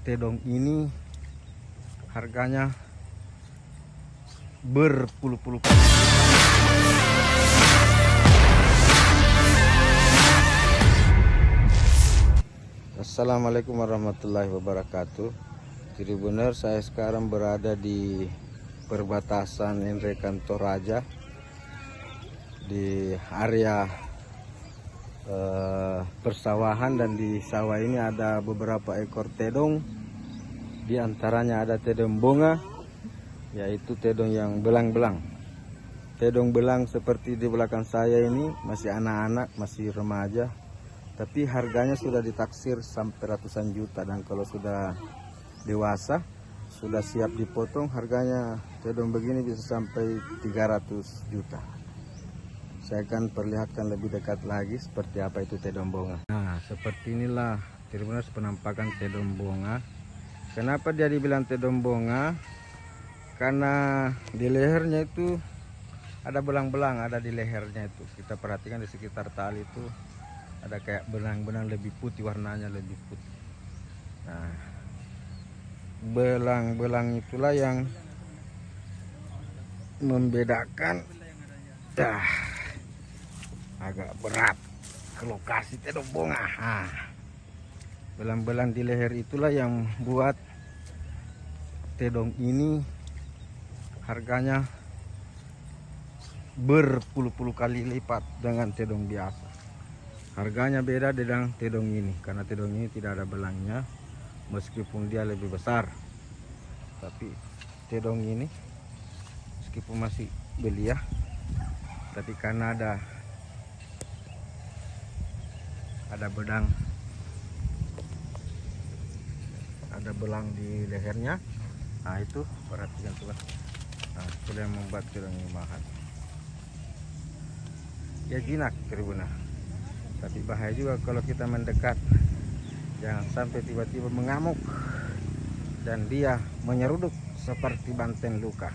tedong ini harganya berpuluh-puluh kali. Assalamualaikum warahmatullahi wabarakatuh. Jadi benar, saya sekarang berada di perbatasan Enrekan Toraja, di area persawahan, dan di sawah ini ada beberapa ekor tedong. Di antaranya ada tedong bonga, yaitu tedong yang belang-belang. Tedong belang seperti di belakang saya ini masih anak-anak, masih remaja, tapi harganya sudah ditaksir sampai ratusan juta. Dan kalau sudah dewasa, sudah siap dipotong, harganya tedong begini bisa sampai 300 juta. Saya akan perlihatkan lebih dekat lagi seperti apa itu tedong bonga. Nah, seperti inilah terus penampakan tedong bonga. Kenapa dia dibilang tedong bonga? Karena di lehernya itu ada belang-belang, ada di lehernya itu. Kita perhatikan di sekitar tali itu ada kayak belang-belang lebih putih, warnanya lebih putih. Nah, belang-belang itulah yang membedakan. Agak berat ke lokasi tedong bonga. Belang-belang di leher itulah yang buat tedong ini harganya berpuluh-puluh kali lipat dengan tedong biasa. Harganya beda dengan tedong ini, karena tedong ini tidak ada belangnya, meskipun dia lebih besar. Tapi tedong ini meskipun masih belia, tapi karena ada bedang, ada belang di lehernya. Nah, itu perhatikan tuh. Nah, itu yang membuat tedong ini mahal. Ya jinak tribuna, tapi bahaya juga kalau kita mendekat. Jangan sampai tiba-tiba mengamuk dan dia menyeruduk seperti banteng luka.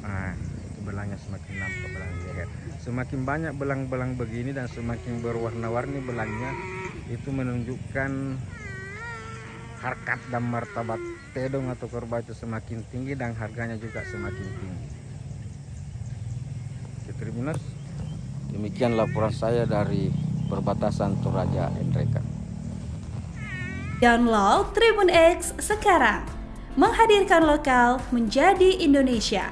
Nah, itu belangnya semakin nampak, belang di leher. Semakin banyak belang-belang begini dan semakin berwarna-warni belangnya, itu menunjukkan harkat dan martabat tedong atau kerbau itu semakin tinggi, dan harganya juga semakin tinggi. Tribuners, demikian laporan saya dari perbatasan Toraja Enrekan. Download Tribun X sekarang, menghadirkan lokal menjadi Indonesia.